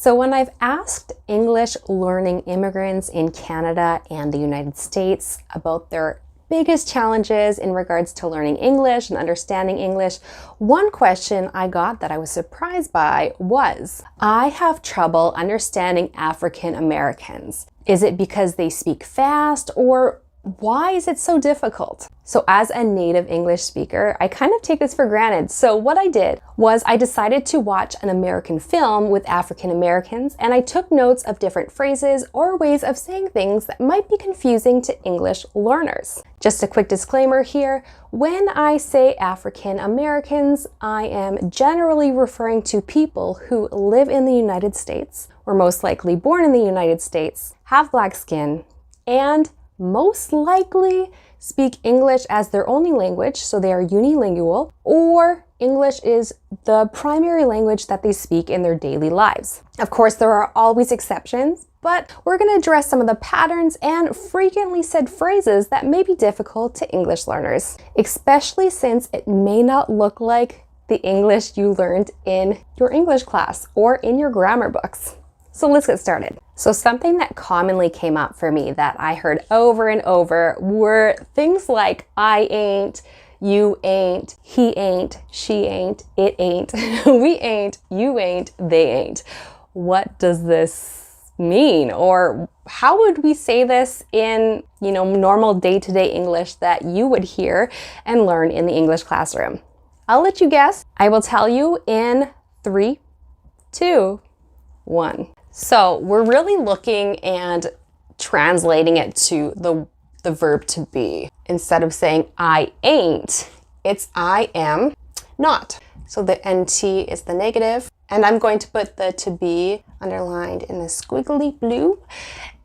So when I've asked English learning immigrants in Canada and the United States about their biggest challenges in regards to learning English and understanding English, one question I got that I was surprised by was, I have trouble understanding African Americans. Is it because they speak fast, or why is it so difficult? So as a native English speaker, I kind of take this for granted. So what I did was I decided to watch an American film with African Americans, and I took notes of different phrases or ways of saying things that might be confusing to English learners. Just a quick disclaimer here, when I say African Americans, I am generally referring to people who live in the United States, were most likely born in the United States, have black skin, and most likely speak English as their only language, so they are unilingual, or English is the primary language that they speak in their daily lives. Of course, there are always exceptions, but we're going to address some of the patterns and frequently said phrases that may be difficult to English learners, especially since it may not look like the English you learned in your English class or in your grammar books. So let's get started. So something that commonly came up for me that I heard over and over were things like I ain't, you ain't, he ain't, she ain't, it ain't, we ain't, you ain't, they ain't. What does this mean? Or how would we say this in, normal day-to-day English that you would hear and learn in the English classroom? I'll let you guess. I will tell you in 3, 2, 1. So we're really looking and translating it to the verb to be. Instead of saying I ain't, it's I am not. So the NT is the negative, and I'm going to put the to be underlined in the squiggly blue.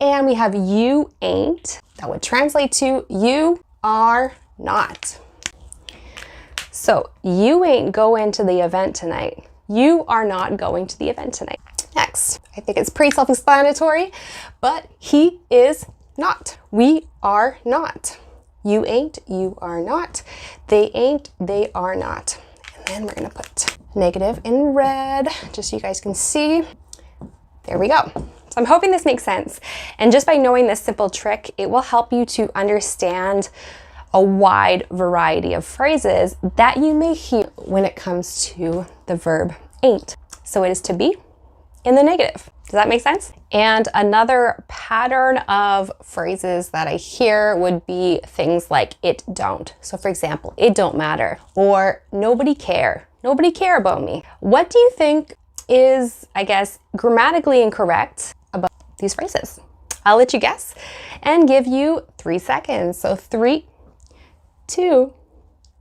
And we have you ain't. That would translate to you are not. So you ain't going to the event tonight. You are not going to the event tonight. Next, I think it's pretty self-explanatory, but he is not. We are not. You ain't, you are not. They ain't, they are not. And then we're gonna put negative in red, just so you guys can see. There we go. So I'm hoping this makes sense. And just by knowing this simple trick, it will help you to understand a wide variety of phrases that you may hear when it comes to the verb ain't. So it is to be in the negative. Does that make sense? And another pattern of phrases that I hear would be things like it don't. So for example, it don't matter, or nobody care about me. What do you think is, I guess, grammatically incorrect about these phrases? I'll let you guess and give you 3 seconds. So 3, 2,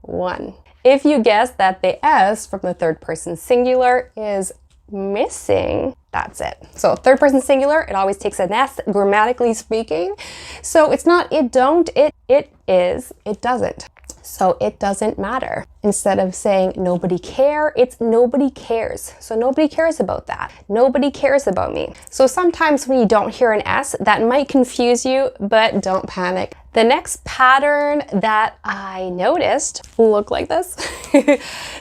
1. If you guess that the S from the third person singular is missing, that's it. So third person singular, it always takes an S, grammatically speaking. So it's not it don't, it is, it doesn't. So it doesn't matter. Instead of saying nobody care, it's nobody cares. So nobody cares about that. Nobody cares about me. So sometimes when you don't hear an S, that might confuse you, but don't panic. The next pattern that I noticed looked like this.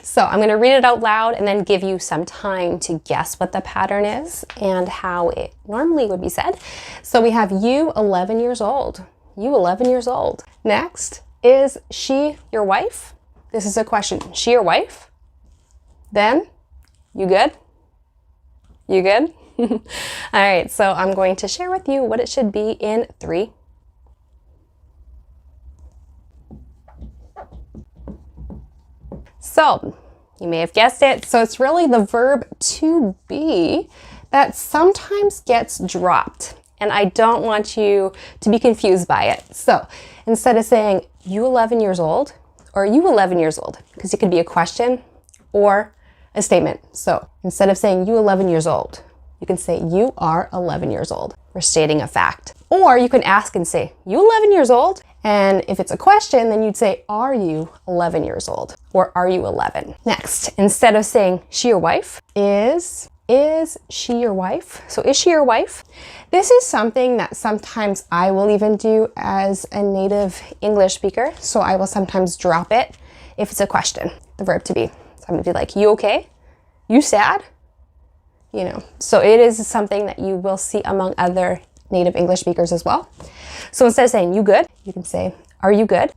So I'm going to read it out loud and then give you some time to guess what the pattern is and how it normally would be said. So we have you 11 years old. You 11 years old. Next, is she your wife? This is a question. She your wife? Then, you good? You good? All right, so I'm going to share with you what it should be in 3. So, you may have guessed it. So it's really the verb to be that sometimes gets dropped. And I don't want you to be confused by it. So instead of saying you 11 years old or you 11 years old, because it could be a question or a statement. So instead of saying you 11 years old, you can say you are 11 years old. We're stating a fact. Or you can ask and say you 11 years old? And if it's a question, then you'd say, are you 11 years old? Or are you 11? Next, instead of saying she your wife, is she your wife? So is she your wife? This is something that sometimes I will even do as a native English speaker. So I will sometimes drop it if it's a question, the verb to be. So I'm gonna be like, you okay? You sad? you know. So it is something that you will see among other native English speakers as well. So instead of saying you good, you can say, are you good?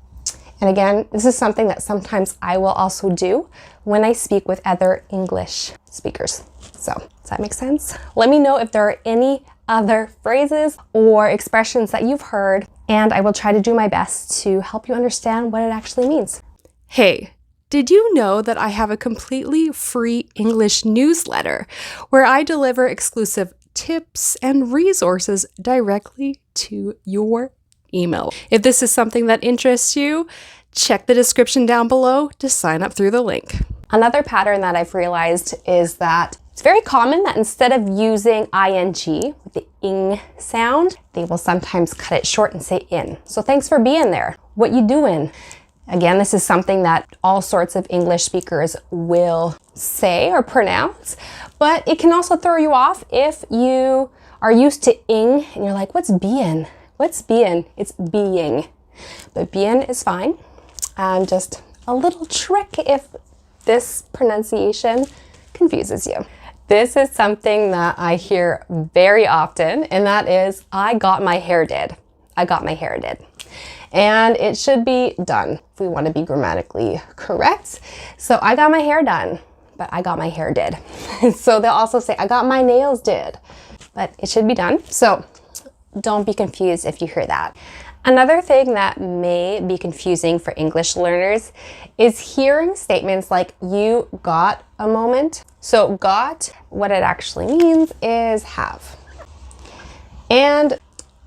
And again, this is something that sometimes I will also do when I speak with other English speakers. So does that make sense? Let me know if there are any other phrases or expressions that you've heard, and I will try to do my best to help you understand what it actually means. Hey, did you know that I have a completely free English newsletter where I deliver exclusive tips and resources directly to your email? If this is something that interests you, check the description down below to sign up through the link. Another pattern that I've realized is that it's very common that instead of using ing with the ing sound, they will sometimes cut it short and say in. So thanks for being there. What you doing? Again, this is something that all sorts of English speakers will say or pronounce, but it can also throw you off if you are used to ing and you're like, what's being? What's being? It's being. But being is fine. Just a little trick if this pronunciation confuses you. This is something that I hear very often, and that is, I got my hair did. I got my hair did. And it should be done if we want to be grammatically correct. So I got my hair done, but I got my hair did. So they'll also say, I got my nails did, but it should be done. So don't be confused if you hear that. Another thing that may be confusing for English learners is hearing statements like, you got a moment. So got, what it actually means is have. And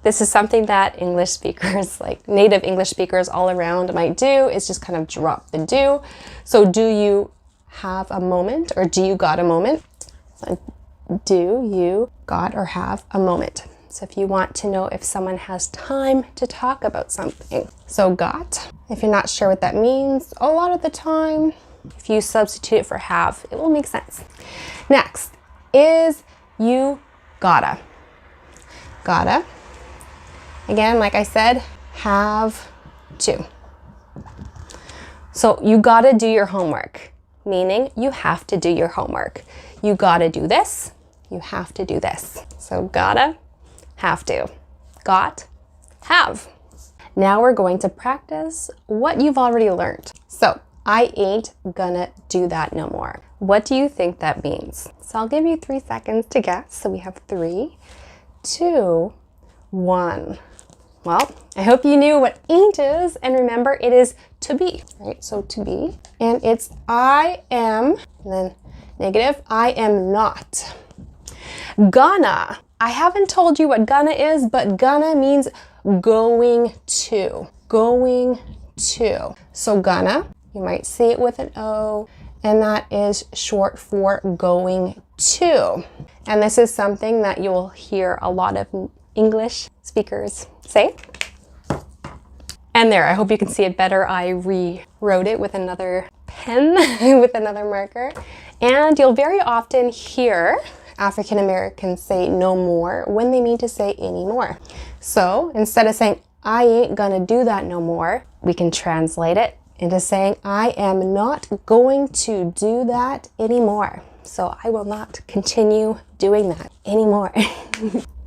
this is something that English speakers, like native English speakers all around might do, is just kind of drop the do. So do you have a moment, or do you got a moment? So do you got or have a moment? So if you want to know if someone has time to talk about something. So got, if you're not sure what that means, a lot of the time, if you substitute it for have, it will make sense. Next is you gotta. Gotta. Again, like I said, have to. So you gotta do your homework, meaning you have to do your homework. You gotta do this, you have to do this. So gotta, have to. Got, have. Now we're going to practice what you've already learned. So I ain't gonna do that no more. What do you think that means? So I'll give you 3 seconds to guess. So we have 3, 2, 1. Well, I hope you knew what ain't is, and remember it is to be, right? So to be, and it's I am, and then negative, I am not. Gonna. I haven't told you what gonna is, but gonna means going to. Going to. So gonna, you might see it with an O, and that is short for going to. And this is something that you'll hear a lot of English speakers say. And there, I hope you can see it better. I rewrote it with another pen, with another marker. And you'll very often hear African Americans say no more when they mean to say anymore. So instead of saying, I ain't gonna do that no more, we can translate it into saying, I am not going to do that anymore. So I will not continue doing that anymore.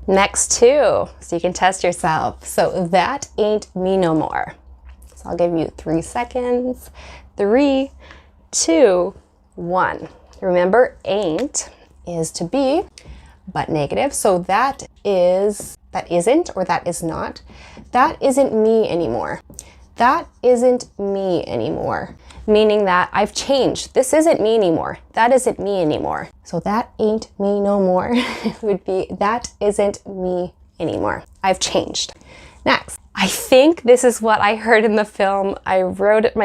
Next two, so you can test yourself. So that ain't me no more. So I'll give you 3 seconds. 3, 2, 1. Remember, ain't is to be, but negative. So that isn't, or that is not. That isn't me anymore. That isn't me anymore. Meaning that I've changed. This isn't me anymore. That isn't me anymore. So that ain't me no more would be that isn't me anymore. I've changed. Next, I think this is what I heard in the film. I wrote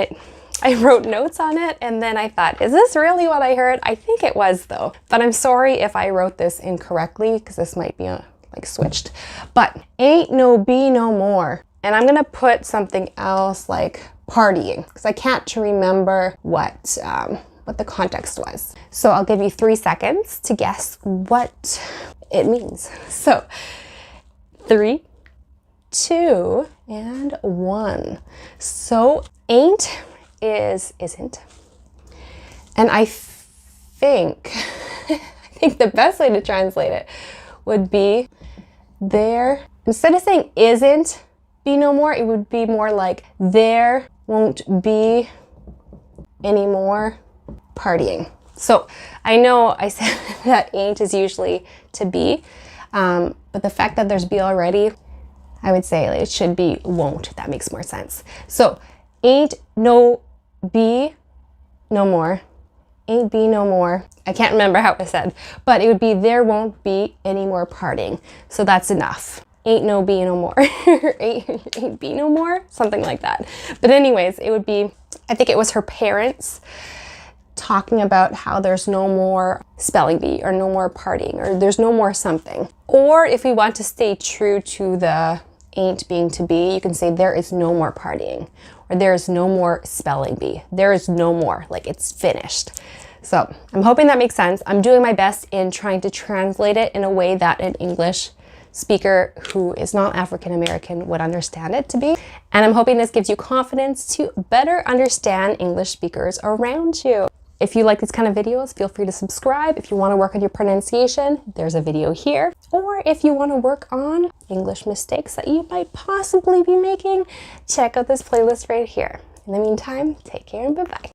notes on it, and then I thought, is this really what I heard? I think it was though, but I'm sorry if I wrote this incorrectly because this might be like switched. But ain't no be no more. And I'm gonna put something else like partying because I can't remember what the context was. So I'll give you 3 seconds to guess what it means. So 3, 2, and 1. So ain't is isn't. And I think think the best way to translate it would be there, instead of saying isn't be no more, it would be more like there won't be any more partying. So I know I said that ain't is usually to be, but the fact that there's be already, I would say it should be won't. That makes more sense. So ain't no be no more. Ain't be no more. I can't remember how I said, but it would be there won't be any more partying. So that's enough. Ain't no be no more. ain't be no more. Something like that. But anyways, it would be, I think it was her parents talking about how there's no more spelling bee or no more partying or there's no more something. Or if we want to stay true to the ain't being to be, you can say there is no more partying or there is no more spelling bee. There is no more, like it's finished. So I'm hoping that makes sense. I'm doing my best in trying to translate it in a way that an English speaker who is not African American would understand it to be. And I'm hoping this gives you confidence to better understand English speakers around you. If you like these kind of videos, feel free to subscribe. If you want to work on your pronunciation, there's a video here. Or if you want to work on English mistakes that you might possibly be making, check out this playlist right here. In the meantime, take care and bye-bye.